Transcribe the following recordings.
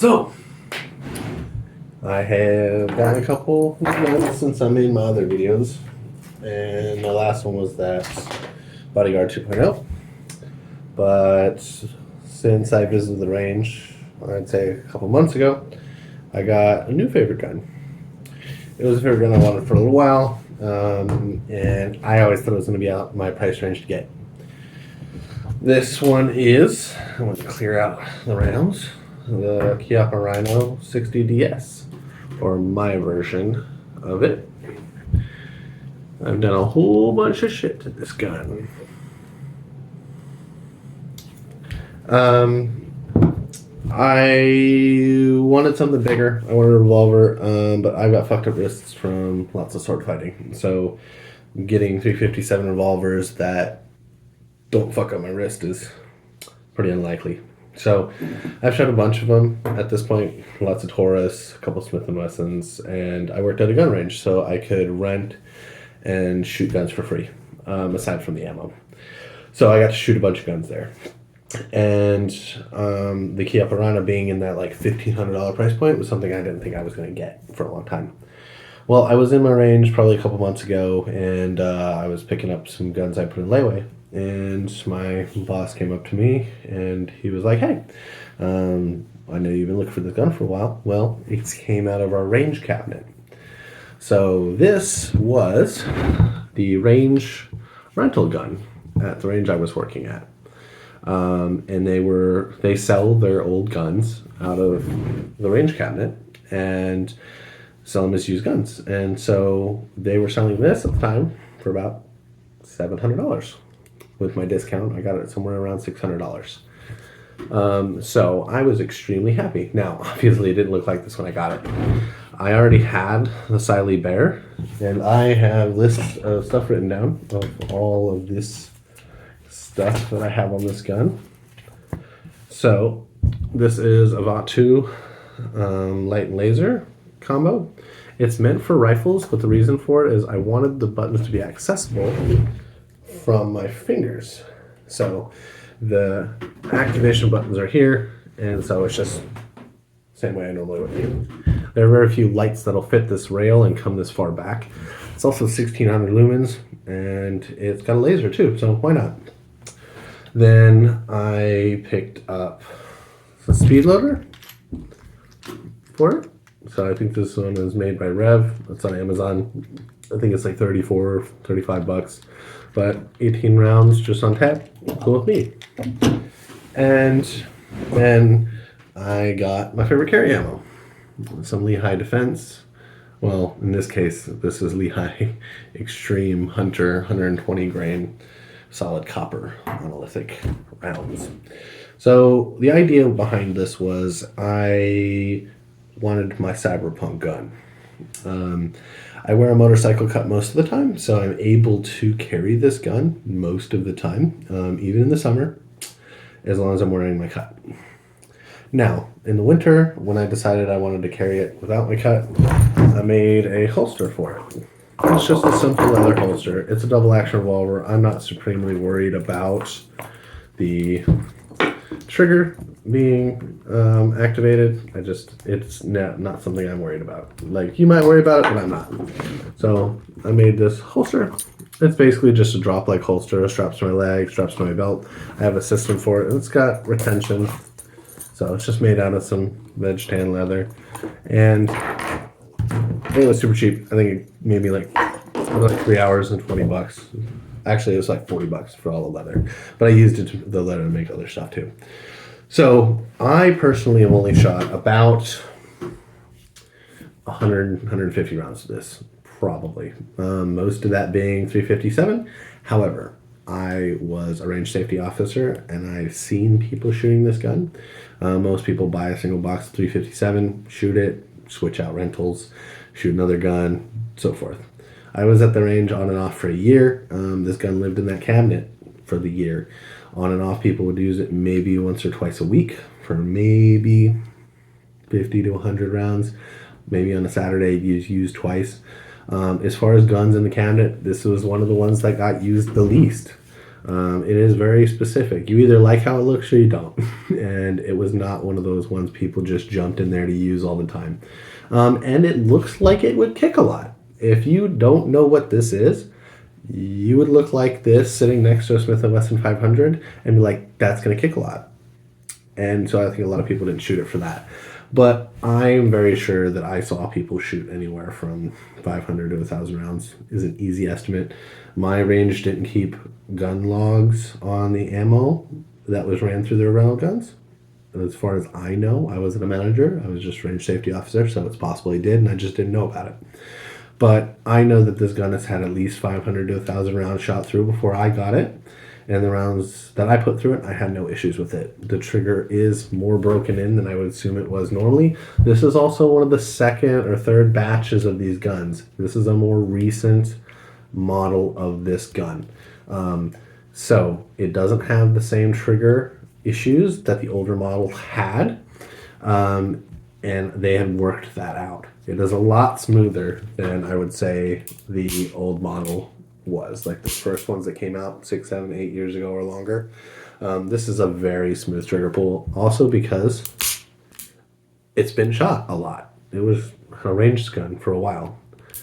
So, I have gotten a couple guns since I made my other videos, and my last one was that Bodyguard 2.0. But since I visited the range, I'd say a couple months ago, I got a new favorite gun. It was a favorite gun I wanted for a little while, and I always thought it was going to be out my price range to get. This one is, I want to clear out the Rhinos, the Chiappa Rhino 60DS, or my version of it. I've done a whole bunch of shit to this gun. I wanted something bigger. I wanted a revolver, but I've got fucked up wrists from lots of sword fighting. So getting 357 revolvers that don't fuck up my wrist is pretty unlikely. So I've shot a bunch of them at this point. Lots of Taurus, a couple Smith & Wessons, and I worked at a gun range so I could rent and shoot guns for free, aside from the ammo. So I got to shoot a bunch of guns there. And the Chiappa Rhino being in that like $1,500 price point was something I didn't think I was going to get for a long time. Well, I was in my range probably a couple months ago, and I was picking up some guns I put in layaway. And my boss came up to me, and he was like, "Hey, I know you've been looking for this gun for a while. Well, it came out of our range cabinet." So this was the range rental gun at the range I was working at. And they sell their old guns out of the range cabinet and sell them as used guns. And so they were selling this at the time for about $700. With my discount, I got it somewhere around $600. So I was extremely happy. Now, obviously, it didn't look like this when I got it. I already had the Cyelee Bear, and I have lists of stuff written down of all of this stuff that I have on this gun. So this is a Votatu light and laser combo. It's meant for rifles, but the reason for it is I wanted the buttons to be accessible from my fingers. So the activation buttons are here, and so it's just the same way I normally would do. There are very few lights that'll fit this rail and come this far back. It's also 1600 lumens, and it's got a laser too, so why not? Then I picked up a speed loader for it. So I think this one is made by Rev. It's on Amazon. I think it's like $34, $35. But 18 rounds just on tap. Cool with me. And then I got my favorite carry ammo. Some Lehigh Defense. Well, in this case, this is Lehigh Extreme Hunter 120 grain solid copper monolithic rounds. So the idea behind this was I wanted my Cyberpunk gun. I wear a motorcycle cut most of the time, so I'm able to carry this gun most of the time, even in the summer, as long as I'm wearing my cut. Now, in the winter, when I decided I wanted to carry it without my cut, I made a holster for it. It's just a simple leather holster. It's a double action revolver. I'm not supremely worried about the trigger being activated. It's not something I'm worried about. Like, you might worry about it, but I'm not. So I made this holster. It's basically just a drop-like holster. Straps to my leg, straps to my belt. I have a system for it, and it's got retention. So it's just made out of some veg tan leather. And it was super cheap. I think it made me like 3 hours and $20. Actually, it was like $40 for all the leather. But I used the leather to make other stuff too. So I personally have only shot about 100, 150 rounds of this, probably. Most of that being 357. However, I was a range safety officer, and I've seen people shooting this gun. Most people buy a single box of 357, shoot it, switch out rentals, shoot another gun, so forth. I was at the range on and off for a year. This gun lived in that cabinet for the year. On and off, people would use it maybe once or twice a week for maybe 50 to 100 rounds. Maybe on a Saturday, used twice. As far as guns in the cabinet, this was one of the ones that got used the least. It is very specific. You either like how it looks or you don't. And it was not one of those ones people just jumped in there to use all the time. And it looks like it would kick a lot. If you don't know what this is, you would look like this sitting next to a Smith & Wesson 500 and be like, that's going to kick a lot. And so I think a lot of people didn't shoot it for that. But I'm very sure that I saw people shoot anywhere from 500 to 1,000 rounds is an easy estimate. My range didn't keep gun logs on the ammo that was ran through their rental guns. As far as I know, I wasn't a manager. I was just range safety officer, so it's possible he did, and I just didn't know about it. But I know that this gun has had at least 500 to 1,000 rounds shot through before I got it. And the rounds that I put through it, I had no issues with it. The trigger is more broken in than I would assume it was normally. This is also one of the second or third batches of these guns. This is a more recent model of this gun. So it doesn't have the same trigger issues that the older model had. And they had worked that out. It is a lot smoother than I would say the old model was, like the first ones that came out 6, 7, 8 years ago or longer. This is a very smooth trigger pull, also because it's been shot a lot. It was a ranged gun for a while.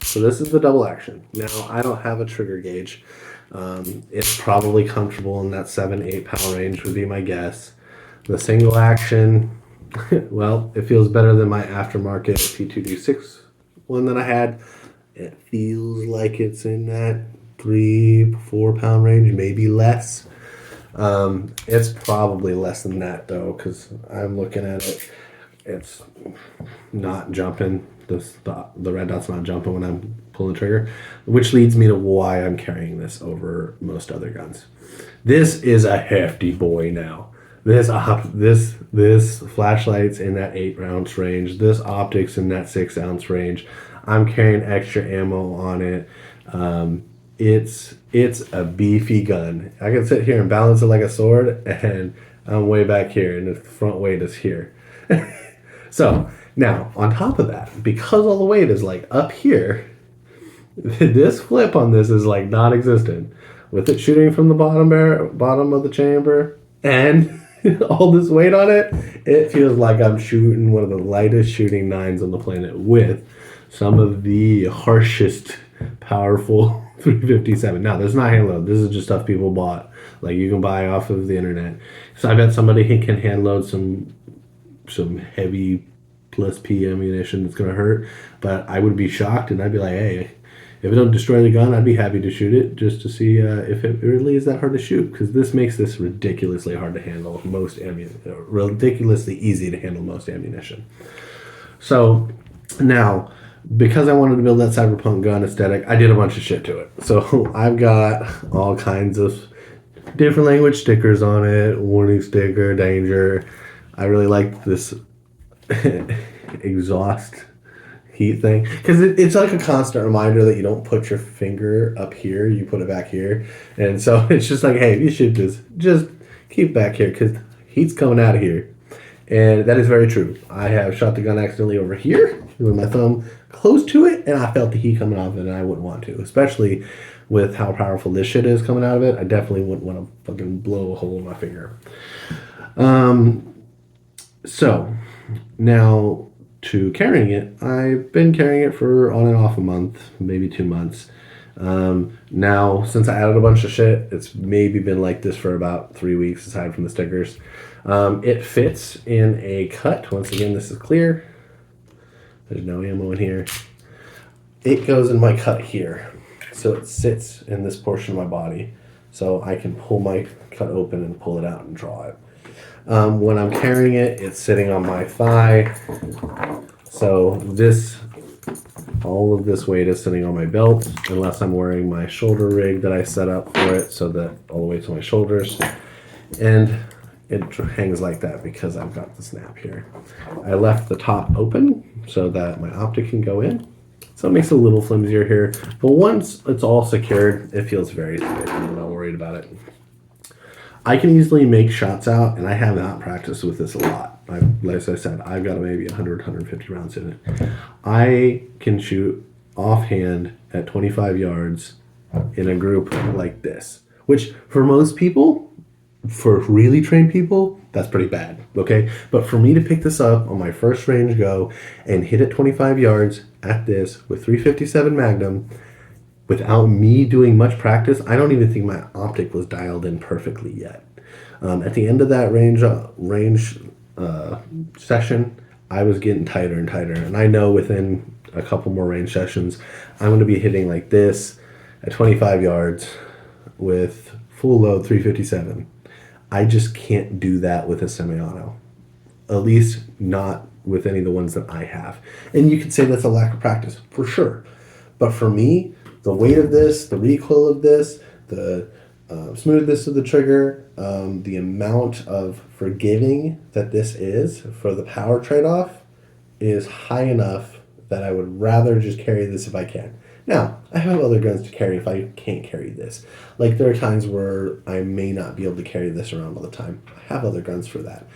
So this is the double action. Now, I don't have a trigger gauge. It's probably comfortable in that 7-8 pound range would be my guess. The single action, well, it feels better than my aftermarket P2D6 one that I had. It feels like it's in that 3-4 pound range, maybe less. It's probably less than that though, because I'm looking at it. It's not jumping. The red dot's not jumping when I'm pulling the trigger, which leads me to why I'm carrying this over most other guns. This is a hefty boy now. This flashlight's in that 8 ounce range. This optic's in that 6 ounce range. I'm carrying extra ammo on it. It's a beefy gun. I can sit here and balance it like a sword, and I'm way back here, and the front weight is here. So now on top of that, because all the weight is like up here, this flip on this is like non-existent. With it shooting from the bottom of the chamber and all this weight on it, it feels like I'm shooting one of the lightest shooting 9s on the planet with some of the harshest, powerful 357. Now, this is not hand load. This is just stuff people bought. Like you can buy off of the internet. So I bet somebody can hand load some heavy plus P ammunition that's going to hurt. But I would be shocked, and I'd be like, hey, if it don't destroy the gun, I'd be happy to shoot it just to see if it really is that hard to shoot. Because this makes this ridiculously hard to handle most ammunition. Ridiculously easy to handle most ammunition. So now, because I wanted to build that Cyberpunk gun aesthetic, I did a bunch of shit to it. So I've got all kinds of different language stickers on it. Warning sticker, danger. I really like this exhaust heat thing. Because it's like a constant reminder that you don't put your finger up here. You put it back here. And so it's just like, hey, if you shoot this, just keep it back here because heat's coming out of here. And that is very true. I have shot the gun accidentally over here with my thumb close to it, and I felt the heat coming off of it, and I wouldn't want to. Especially with how powerful this shit is coming out of it. I definitely wouldn't want to fucking blow a hole in my finger. So, now to carrying it, I've been carrying it for on and off a month, maybe 2 months. Now, since I added a bunch of shit, it's maybe been like this for about 3 weeks, aside from the stickers. It fits in a cut. Once again, this is clear. There's no ammo in here. It goes in my cut here. So it sits in this portion of my body. So I can pull my cut open and pull it out and draw it. When I'm carrying it, it's sitting on my thigh. So all of this weight is sitting on my belt, unless I'm wearing my shoulder rig that I set up for it, so that all the way to my shoulders. And it hangs like that because I've got the snap here. I left the top open so that my optic can go in. So it makes it a little flimsier here. But once it's all secured, it feels very secure. I'm not worried about it. I can easily make shots out, and I have not practiced with this a lot. Like I said, I've got maybe 100, 150 rounds in it. I can shoot offhand at 25 yards in a group like this, which for most people, for really trained people, that's pretty bad, okay? But for me to pick this up on my first range go and hit it 25 yards at this with 357 Magnum without me doing much practice, I don't even think my optic was dialed in perfectly yet. At the end of that range session, I was getting tighter and tighter, and I know within a couple more range sessions, I'm going to be hitting like this at 25 yards with full load 357. I just can't do that with a semi-auto, at least not with any of the ones that I have. And you could say that's a lack of practice, for sure. But for me, the weight of this, the recoil of this, the smoothness of the trigger, the amount of forgiving that this is for the power trade-off is high enough that I would rather just carry this if I can. Now, I have other guns to carry if I can't carry this. Like, there are times where I may not be able to carry this around all the time. I have other guns for that.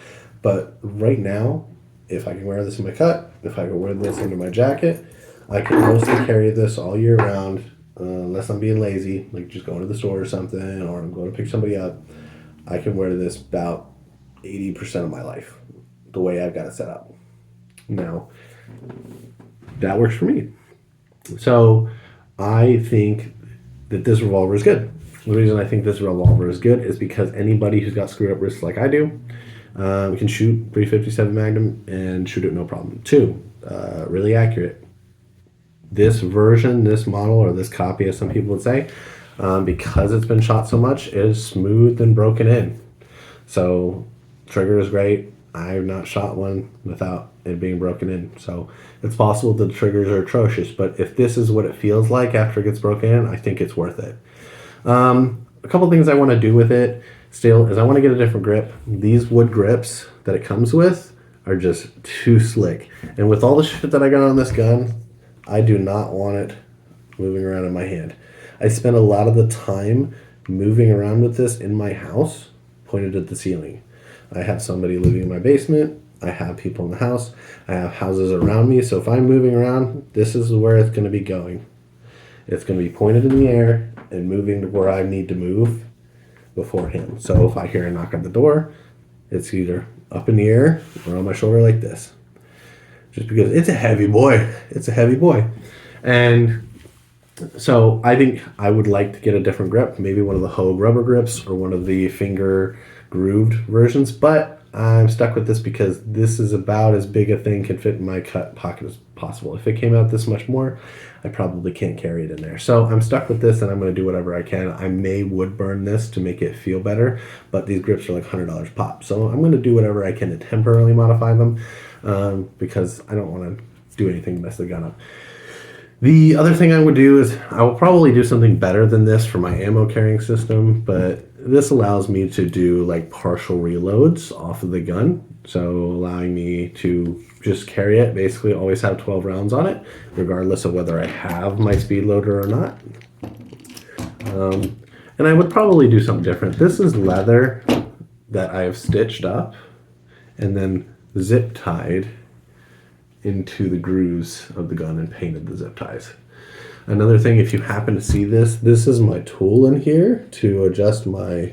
But right now, if I can wear this in my cut, if I can wear this under my jacket, I can mostly carry this all year round, unless I'm being lazy, like just going to the store or something, or I'm going to pick somebody up. I can wear this about 80% of my life, the way I've got it set up. Now, that works for me. So I think that this revolver is good. The reason I think this revolver is good is because anybody who's got screwed up wrists like I do can shoot 357 Magnum and shoot it no problem. 2, really accurate. This version, this model, or this copy, as some people would say, because it's been shot so much, is smooth and broken in. So trigger is great. I've not shot one without it being broken in. So it's possible that the triggers are atrocious, but if this is what it feels like after it gets broken in, I think it's worth it. A couple things I want to do with it still is I want to get a different grip. These wood grips that it comes with are just too slick. And with all the shit that I got on this gun, I do not want it moving around in my hand. I spend a lot of the time moving around with this in my house, pointed at the ceiling. I have somebody living in my basement. I have people in the house. I have houses around me. So if I'm moving around, this is where it's going to be going. It's going to be pointed in the air and moving to where I need to move beforehand. So if I hear a knock on the door, it's either up in the air or on my shoulder like this. Just because it's a heavy boy. It's a heavy boy. And so I think I would like to get a different grip, maybe one of the Hogue rubber grips or one of the finger grooved versions, but I'm stuck with this because this is about as big a thing can fit in my cut pocket as possible. If it came out this much more, I probably can't carry it in there. So I'm stuck with this and I'm going to do whatever I can. I may wood burn this to make it feel better, but these grips are like $100 pop. So I'm going to do whatever I can to temporarily modify them because I don't want to do anything to mess the gun up. The other thing I would do is I will probably do something better than this for my ammo carrying system, but this allows me to do like partial reloads off of the gun. So allowing me to just carry it, basically always have 12 rounds on it, regardless of whether I have my speed loader or not. And I would probably do something different. This is leather that I have stitched up and then zip tied into the grooves of the gun and painted the zip ties. Another thing, if you happen to see this, this is my tool in here to adjust my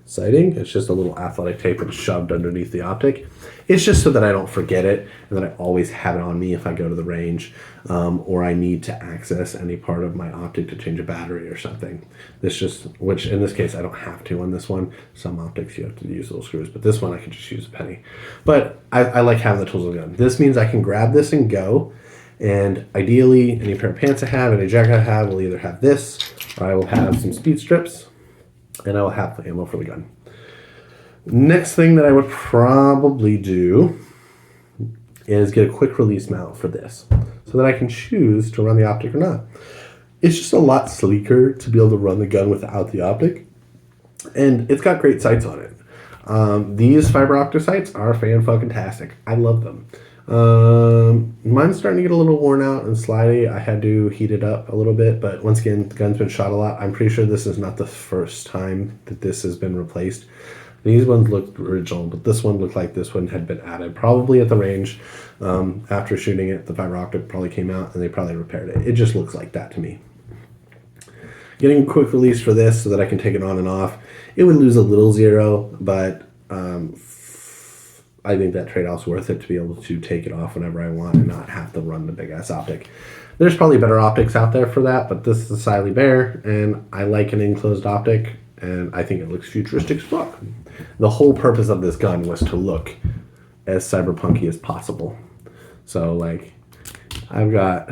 sighting. It's just a little athletic tape and shoved underneath the optic. It's just so that I don't forget it and that I always have it on me if I go to the range or I need to access any part of my optic to change a battery or something. This just, which in this case I don't have to on this one. Some optics you have to use little screws, but this one I can just use a penny. But I like having the tools on the gun. This means I can grab this and go. And ideally, any pair of pants I have, any jacket I have will either have this, or I will have some speed strips, and I will have the ammo for the gun. Next thing that I would probably do is get a quick release mount for this, so that I can choose to run the optic or not. It's just a lot sleeker to be able to run the gun without the optic, and it's got great sights on it. These fiber optic sights are fan-fucking-tastic. I love them. Mine's starting to get a little worn out and slidey. I had to heat it up a little bit, but once again, the gun's been shot a lot. I'm pretty sure this is not the first time that this has been replaced. These ones looked original, but this one looked like this one had been added. Probably at the range, after shooting it, the fiber optic probably came out and they probably repaired it. It just looks like that to me. Getting a quick release for this so that I can take it on and off. It would lose a little zero, but I think that trade-off's worth it to be able to take it off whenever I want and not have to run the big-ass optic. There's probably better optics out there for that, but this is a Cyelee Bear, and I like an enclosed optic, and I think it looks futuristic as fuck. The whole purpose of this gun was to look as cyberpunky as possible. So, like, I've got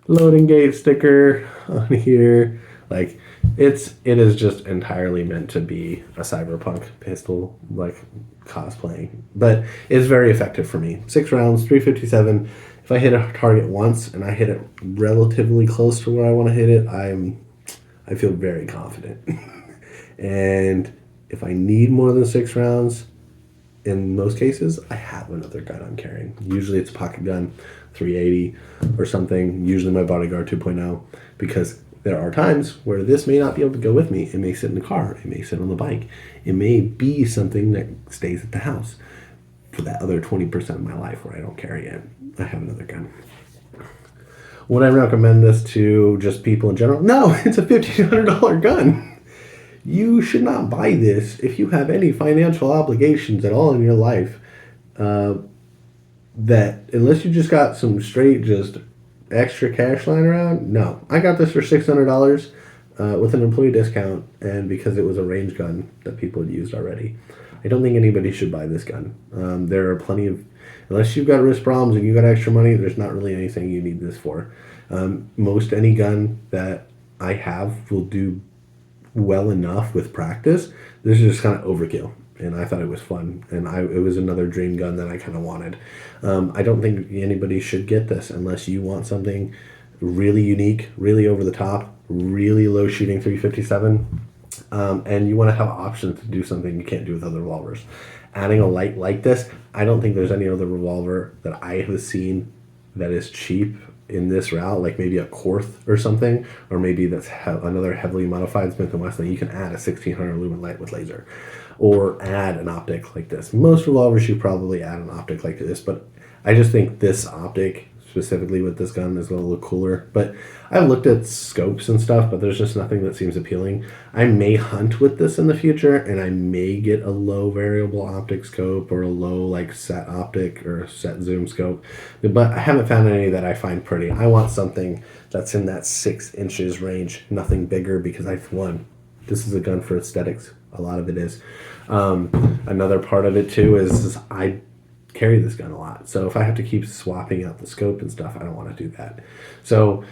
loading gate sticker on here. Like, it is just entirely meant to be a cyberpunk pistol, like, cosplaying. But it's very effective for me. 6 rounds, 357. If I hit a target once and I hit it relatively close to where I want to hit it, I feel very confident. And if I need more than 6 rounds, in most cases, I have another gun I'm carrying. Usually it's a pocket gun, 380 or something. Usually my bodyguard 2.0, because there are times where this may not be able to go with me. It may sit in the car. It may sit on the bike. It may be something that stays at the house for that other 20% of my life where I don't carry it. I have another gun. Would I recommend this to just people in general? No, it's a $1,500 gun. You should not buy this if you have any financial obligations at all in your life. That unless you just got some straight just extra cash lying around, no. I got this for $600 with an employee discount, and because it was a range gun that people had used already. I don't think anybody should buy this gun. There are plenty of, unless you've got wrist problems and you got extra money, there's not really anything you need this for. Most any gun that I have will do well enough with practice. This is just kind of overkill, and I thought it was fun, and it was another dream gun that I kind of wanted. I don't think anybody should get this unless you want something really unique, really over the top, really low shooting 357, and you want to have options to do something you can't do with other revolvers. Adding a light like this, I don't think there's any other revolver that I have seen that is cheap in this route, like maybe a Korth or something, or maybe that's another heavily modified Smith & Wesson. You can add a 1600 lumen light with laser, or add an optic like this. Most revolvers you probably add an optic like this, but I just think this optic specifically with this gun is going to look cooler. But I've looked at scopes and stuff, but there's just nothing that seems appealing. I may hunt with this in the future, and I may get a low variable optic scope or a low like set optic or set zoom scope, but I haven't found any that I find pretty. I want something that's in that 6 inches range, nothing bigger, because this is a gun for aesthetics. A lot of it is. Another part of it too is I carry this gun a lot, so if I have to keep swapping out the scope and stuff, I don't want to do that. So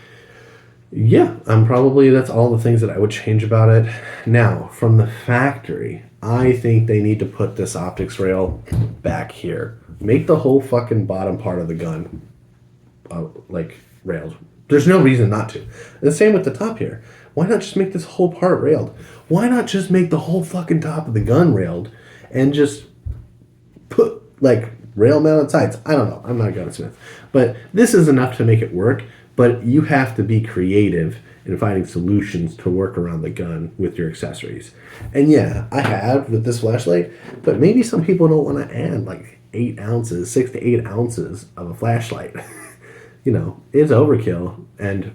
yeah, that's all the things that I would change about it. Now, from the factory, I think they need to put this optics rail back here. Make the whole fucking bottom part of the gun like railed. There's no reason not to. And the same with the top here. Why not just make this whole part railed? Why not just make the whole fucking top of the gun railed and just put like rail mounted sights? I don't know. I'm not a gunsmith. But this is enough to make it work. But you have to be creative in finding solutions to work around the gun with your accessories. And yeah, I have with this flashlight, but maybe some people don't want to add like 8 ounces, 6 to 8 ounces of a flashlight. You know, it's overkill. And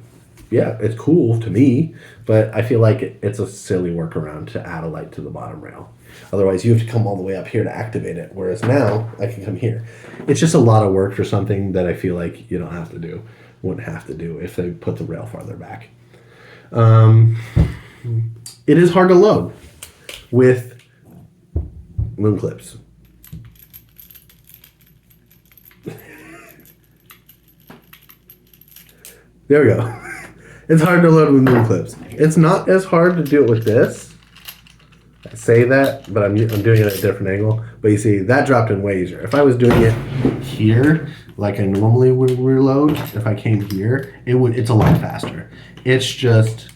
yeah, it's cool to me, but I feel like it's a silly workaround to add a light to the bottom rail. Otherwise, you have to come all the way up here to activate it, whereas now I can come here. It's just a lot of work for something that I feel like you don't have to do, wouldn't have to do if they put the rail farther back. It is hard to load with moon clips. There we go. It's hard to load with moon clips. It's not as hard to do it with this. I say that, but I'm doing it at a different angle. But you see, that dropped in way easier. If I was doing it here, like I normally would reload, if I came here, it's a lot faster. It's just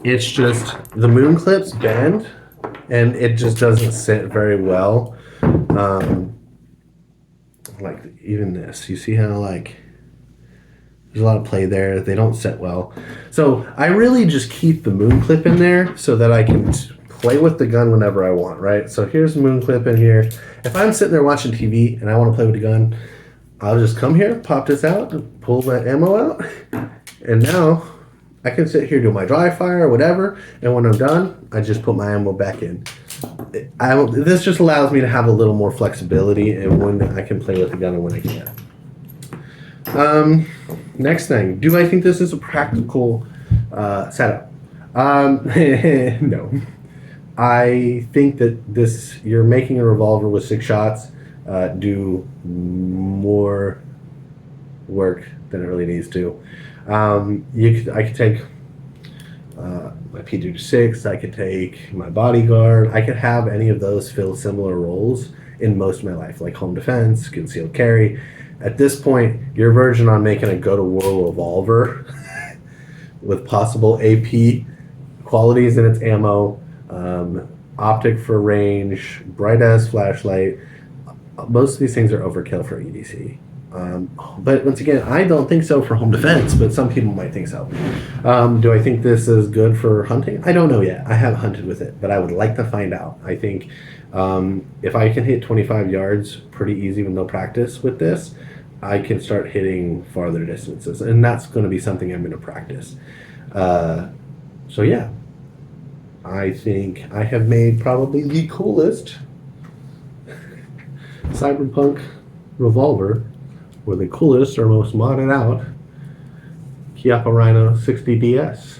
the moon clips bend, and it just doesn't sit very well. Like even this, you see how like there's a lot of play there. They don't set well. So I really just keep the moon clip in there so that I can play with the gun whenever I want, right? So here's the moon clip in here. If I'm sitting there watching TV and I want to play with the gun, I'll just come here, pop this out, pull that ammo out, and now I can sit here, do my dry fire or whatever, and when I'm done, I just put my ammo back in. This just allows me to have a little more flexibility and when I can play with the gun and when I can't. Next thing, do I think this is a practical setup? No. I think that you're making a revolver with 6 shots do more work than it really needs to. I could take my P26, I could take my bodyguard, I could have any of those fill similar roles in most of my life, like home defense, concealed carry. At this point, you're verging on making a go-to-war revolver with possible AP qualities in its ammo, optic for range, bright-ass flashlight. Most of these things are overkill for EDC. But once again, I don't think so for home defense, but some people might think so. Do I think this is good for hunting? I don't know yet. I haven't hunted with it, but I would like to find out. I think if I can hit 25 yards pretty easy with no practice with this, I can start hitting farther distances, and that's going to be something I'm going to practice. So yeah, I think I have made probably the coolest Cyberpunk revolver, or the coolest or most modded out Chiappa Rhino 60DS.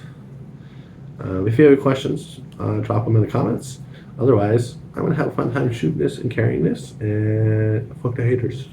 If you have any questions, drop them in the comments. Otherwise, I'm going to have a fun time shooting this and carrying this, and fuck the haters.